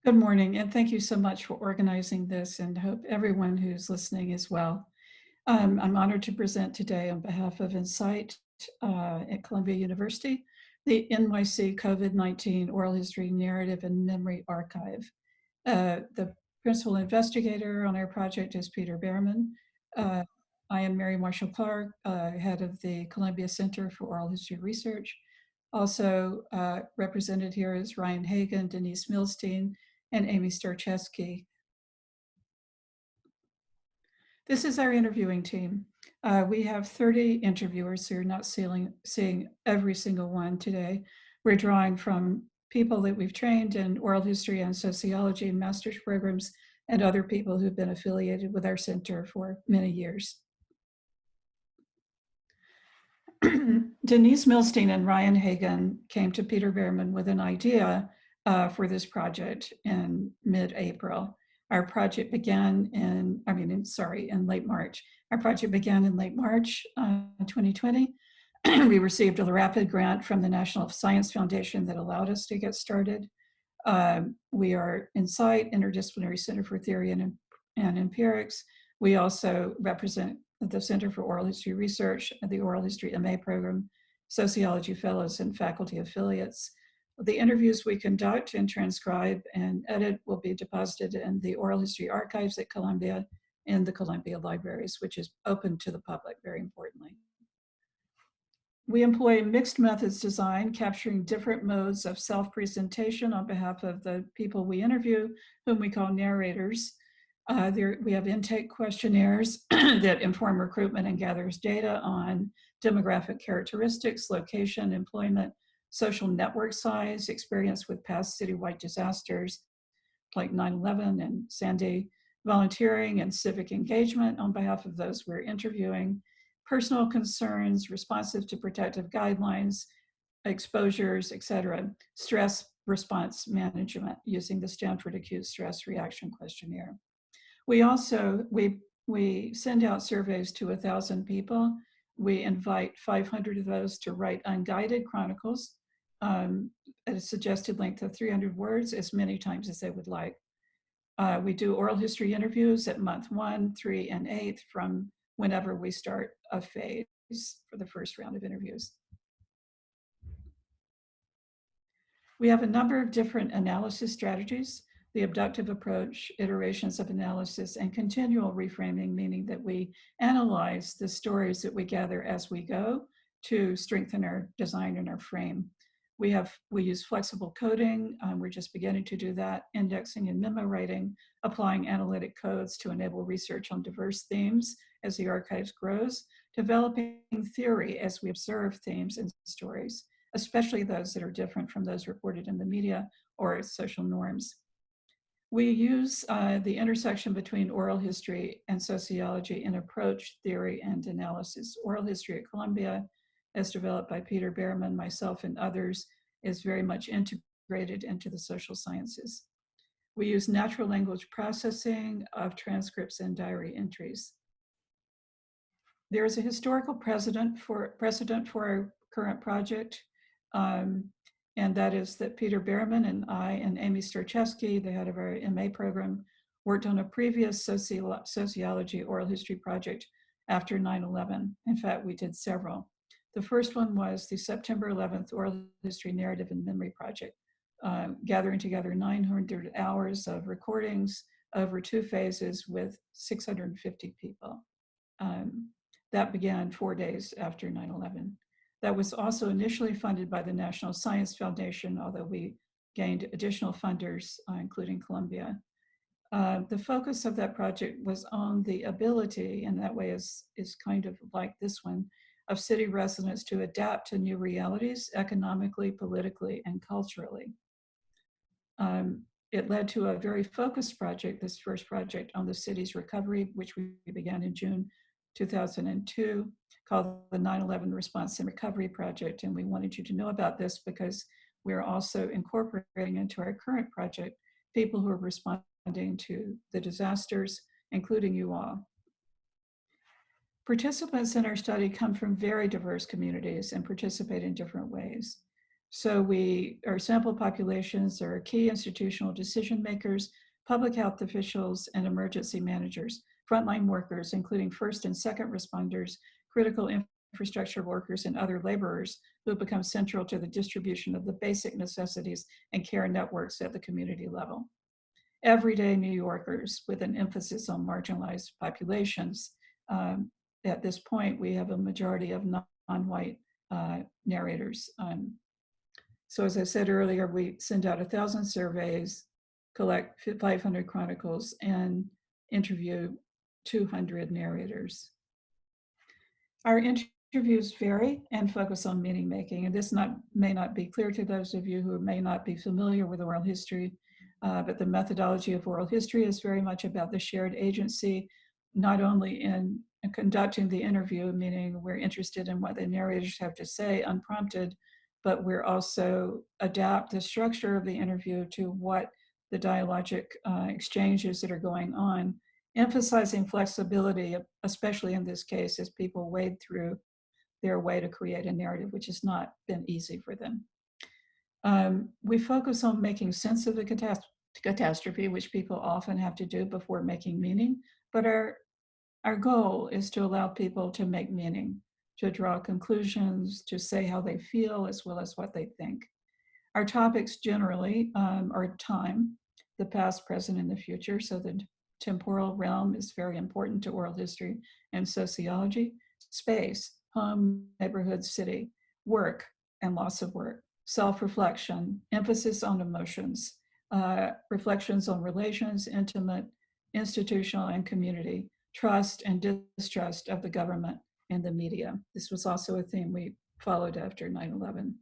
Good morning, and thank you so much for organizing this, and hope everyone who's listening is well. I'm honored to present today on behalf of INCITE at Columbia University, the NYC COVID-19 Oral History Narrative and Memory Archive. The principal investigator on our project is Peter Behrman. I am Mary Marshall Clark, head of the Columbia Center for Oral History Research. Also represented here is Ryan Hagen, Denise Milstein, and Amy Starczewski. This is our interviewing team. We have 30 interviewers, so you're not seeing every single one today. We're drawing from people that we've trained in oral history and sociology master's programs and other people who've been affiliated with our center for many years. Denise Milstein and Ryan Hagen came to Peter Behrman with an idea for this project in mid-April. Our project began in late March. Our project began in late March 2020. We received a RAPID grant from the National Science Foundation that allowed us to get started. We are INCITE, Interdisciplinary Center for Theory and Empirics. We also represent the Center for Oral History Research, the Oral History MA program, Sociology Fellows, and faculty affiliates. The interviews we conduct and transcribe and edit will be deposited in the Oral History Archives at Columbia and the Columbia Libraries, which is open to the public, very importantly. We employ mixed methods design, capturing different modes of self-presentation on behalf of the people we interview, whom we call narrators. We have intake questionnaires that inform recruitment and gathers data on demographic characteristics, location, employment, social network size, experience with past citywide disasters like 9/11 and Sandy, volunteering and civic engagement on behalf of those we're interviewing, personal concerns, responsive to protective guidelines, exposures, etc., stress response management using the Stanford Acute Stress Reaction Questionnaire. We also, we send out surveys to 1,000 people. We invite 500 of those to write unguided chronicles at a suggested length of 300 words, as many times as they would like. We do oral history interviews at month 1, 3, and 8 from whenever we start a phase for the first round of interviews. We have a number of different analysis strategies: the abductive approach, iterations of analysis, and continual reframing, meaning that we analyze the stories that we gather as we go to strengthen our design and our frame. We use flexible coding. We're just beginning to do that, indexing and memo writing, applying analytic codes to enable research on diverse themes as the archives grows, developing theory as we observe themes and stories, especially those that are different from those reported in the media or social norms. We use the intersection between oral history and sociology in approach, theory, and analysis. Oral history at Columbia, as developed by Peter Behrman, myself, and others, is very much integrated into the social sciences. We use natural language processing of transcripts and diary entries. There is a historical precedent for our current project, and that is that Peter Behrman and I and Amy Starczewski, the head of our MA program, worked on a previous sociology oral history project after 9/11. In fact, we did several. The first one was the September 11th Oral History Narrative and Memory Project, gathering together 900 hours of recordings over 2 phases with 650 people. That began 4 days after 9/11. That was also initially funded by the National Science Foundation, although we gained additional funders, including Columbia. The focus of that project was on the ability, and that way is kind of like this one, of city residents to adapt to new realities economically, politically, and culturally. It led to a very focused project, this first project on the city's recovery, which we began in June 2002, called the 9/11 Response and Recovery Project. And we wanted you to know about this because we're also incorporating into our current project people who are responding to the disasters, including you all. Participants in our study come from very diverse communities and participate in different ways. So our sample populations are key institutional decision makers, public health officials, and emergency managers, frontline workers, including first and second responders, critical infrastructure workers, and other laborers who have become central to the distribution of the basic necessities and care networks at the community level. Everyday New Yorkers with an emphasis on marginalized populations. At this point, we have a majority of non-white narrators. So as I said earlier, we send out 1,000 surveys, collect 500 chronicles, and interview 200 narrators. Our interviews vary and focus on meaning making, and this may not be clear to those of you who may not be familiar with oral history, but the methodology of oral history is very much about the shared agency, not only in conducting the interview, meaning we're interested in what the narrators have to say unprompted, but we're also adapt the structure of the interview to what the dialogic exchanges that are going on, emphasizing flexibility, especially in this case, as people wade through their way to create a narrative, which has not been easy for them. We focus on making sense of the catastrophe, which people often have to do before making meaning, but our goal is to allow people to make meaning, to draw conclusions, to say how they feel, as well as what they think. Our topics generally are time, the past, present, and the future. So the temporal realm is very important to oral history and sociology. Space, home, neighborhood, city, work, and loss of work, self-reflection, emphasis on emotions, reflections on relations, intimate, institutional, and community, trust and distrust of the government and the media. This was also a theme we followed after 9/11.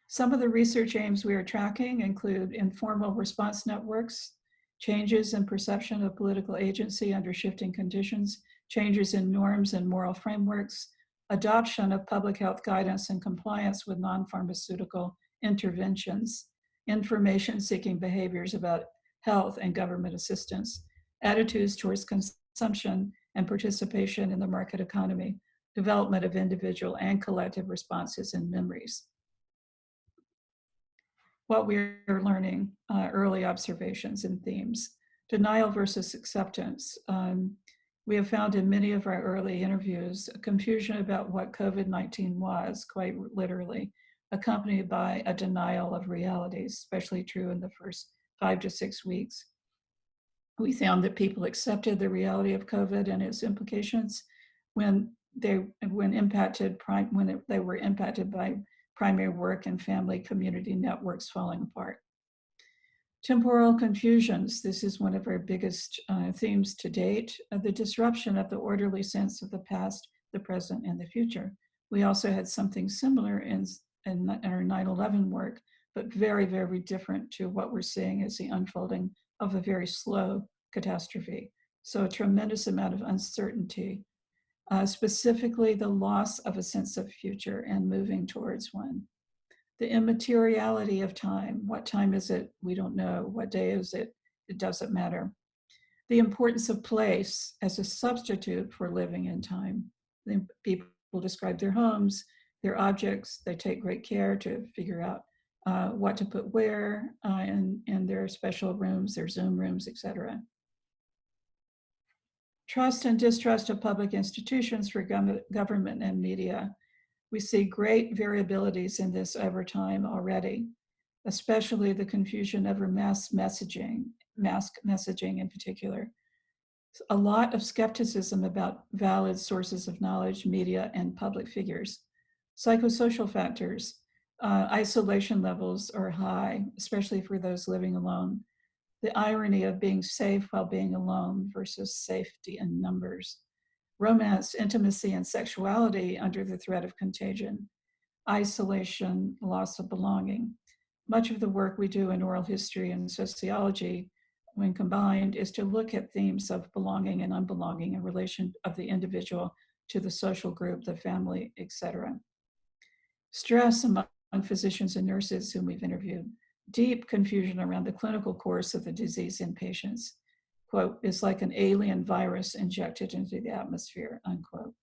Some of the research aims we are tracking include informal response networks, changes in perception of political agency under shifting conditions, changes in norms and moral frameworks, adoption of public health guidance and compliance with non-pharmaceutical interventions, information-seeking behaviors about health and government assistance, attitudes towards consumption and participation in the market economy, development of individual and collective responses and memories. What we're learning, early observations and themes. Denial versus acceptance. We have found in many of our early interviews a confusion about what COVID-19 was, quite literally, accompanied by a denial of reality, especially true in the first 5 to 6 weeks. We found that people accepted the reality of COVID and its implications when they were impacted by primary work and family community networks falling apart. Temporal confusions. This is one of our biggest themes to date, the disruption of the orderly sense of the past, the present, and the future. We also had something similar in our 9/11 work, but very, very different to what we're seeing as the unfolding of a very slow catastrophe. So a tremendous amount of uncertainty, specifically the loss of a sense of future and moving towards one. The immateriality of time. What time is it? We don't know. What day is it? It doesn't matter. The importance of place as a substitute for living in time. People describe their homes, their objects. They take great care to figure out what to put where in their special rooms, their Zoom rooms, etc. Trust and distrust of public institutions for government and media. We see great variabilities in this over time already, especially the confusion over mask messaging in particular. A lot of skepticism about valid sources of knowledge, media, and public figures. Psychosocial factors. Isolation levels are high, especially for those living alone. The irony of being safe while being alone versus safety in numbers. Romance, intimacy, and sexuality under the threat of contagion. Isolation, loss of belonging. Much of the work we do in oral history and sociology, when combined, is to look at themes of belonging and unbelonging in relation of the individual to the social group, the family, etc. Stress among physicians and nurses whom we've interviewed. Deep confusion around the clinical course of the disease in patients. Quote, is like an alien virus injected into the atmosphere, unquote.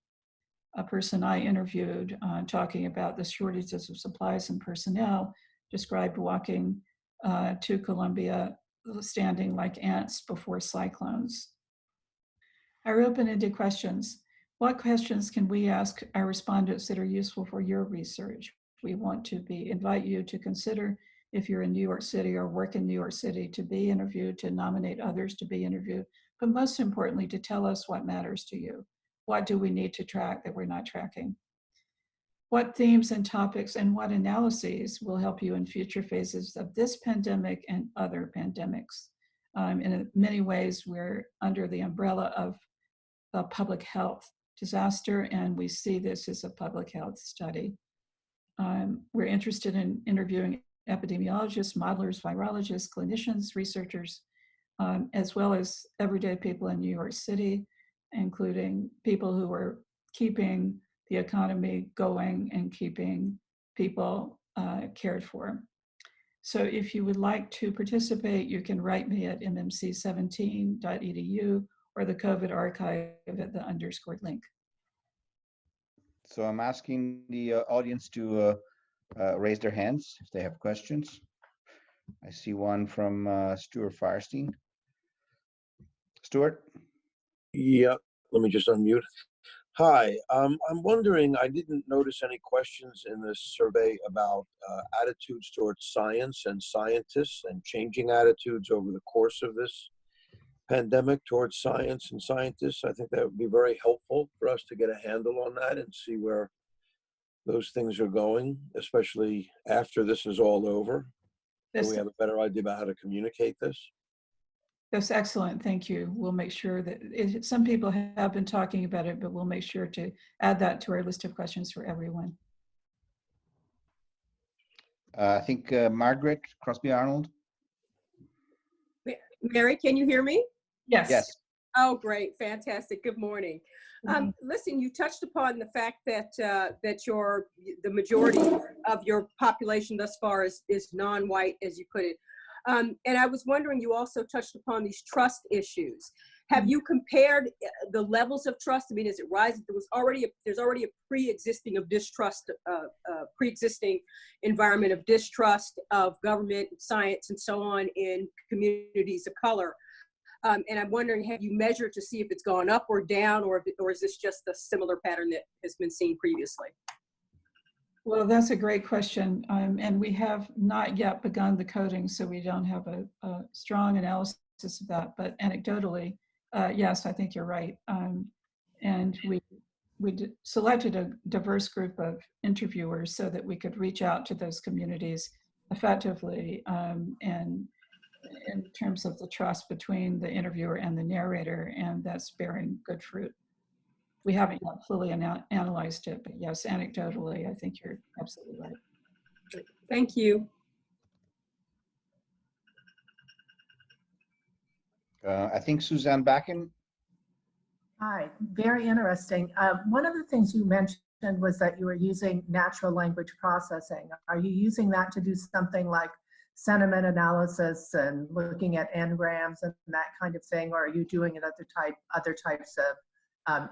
a person I interviewed talking about the shortages of supplies and personnel described walking to Columbia standing like ants before cyclones. Our open-ended questions. What questions can we ask our respondents that are useful for your research? We want to invite you to consider, if you're in New York City or work in New York City, to be interviewed, to nominate others to be interviewed, but most importantly, to tell us what matters to you. What do we need to track that we're not tracking? What themes and topics and what analyses will help you in future phases of this pandemic and other pandemics? In many ways, we're under the umbrella of a public health disaster, and we see this as a public health study. We're interested in interviewing epidemiologists, modelers, virologists, clinicians, researchers, as well as everyday people in New York City, including people who are keeping the economy going and keeping people cared for. So if you would like to participate, you can write me at mmc17.edu or the COVID archive at the _ link. So I'm asking the audience to raise their hands if they have questions. I see one from Stuart Firestein. Stuart? Yeah, let me just unmute. Hi, I'm wondering, I didn't notice any questions in this survey about attitudes towards science and scientists and changing attitudes over the course of this pandemic towards science and scientists. I think that would be very helpful for us to get a handle on that and see where those things are going, especially after this is all over. So we have a better idea about how to communicate this. That's excellent. Thank you. We'll make sure that some people have been talking about it, but we'll make sure to add that to our list of questions for everyone. I think Margaret Crosby-Arnold. Mary, can you hear me? Yes. Yes. Oh, great. Fantastic. Good morning. Listen, you touched upon the fact that the majority of your population thus far is non-white, as you put it. And I was wondering, you also touched upon these trust issues. Have you compared the levels of trust? I mean, is it rising? There's already a pre-existing of distrust, pre-existing environment of distrust of government, science, and so on in communities of color. And I'm wondering, have you measured to see if it's gone up or down, or is this just a similar pattern that has been seen previously? Well, that's a great question. And we have not yet begun the coding, so we don't have a strong analysis of that. But anecdotally, yes, I think you're right. And we selected a diverse group of interviewers so that we could reach out to those communities effectively, and in terms of the trust between the interviewer and the narrator, and that's bearing good fruit. We haven't yet fully analyzed it, but yes, anecdotally, I think you're absolutely right. Thank you. I think Suzanne Bakken. Hi, very interesting. One of the things you mentioned was that you were using natural language processing. Are you using that to do something like sentiment analysis and looking at n-grams and that kind of thing, or are you doing other types of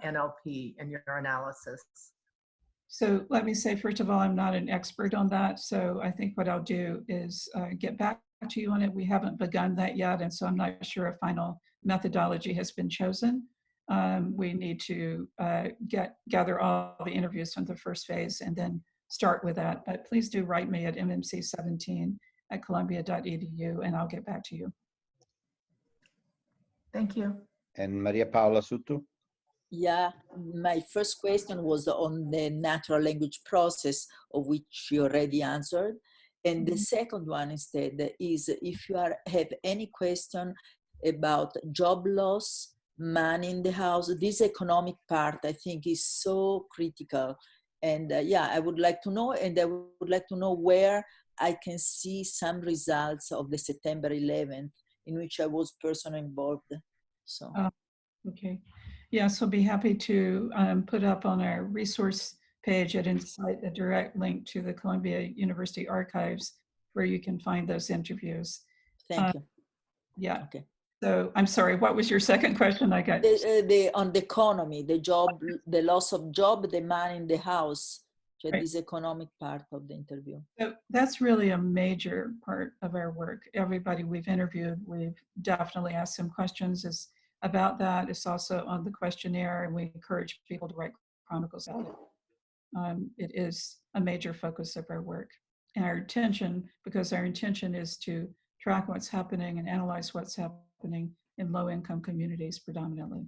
NLP in your analysis? So let me say, first of all, I'm not an expert on that. So I think what I'll do is get back to you on it. We haven't begun that yet. And so I'm not sure a final methodology has been chosen. We need to gather all the interviews from the first phase and then start with that. But please do write me at mmc17@columbia.edu and I'll get back to you. Thank you. And Maria Paula Sutto. Yeah, my first question was on the natural language process, of which you already answered. And the second one instead is if you have any question about job loss, money in the house. This economic part, I think, is so critical. And yeah, I would like to know, and I would like to know where I can see some results of the September 11th, in which I was personally involved. So. Okay. Yes, we'll be happy to put up on our resource page at INCITE a direct link to the Columbia University archives where you can find those interviews. Thank you. Yeah. Okay. So I'm sorry, what was your second question? I got On the economy, the job, the loss of job, the man in the house, so Right. this economic part of the interview. So that's really a major part of our work. Everybody we've interviewed, we've definitely asked some questions about that. It's also on the questionnaire, and we encourage people to write chronicles about it. It is a major focus of our work. And our intention, because our intention is to track what's happening and analyze what's happening in low-income communities predominantly.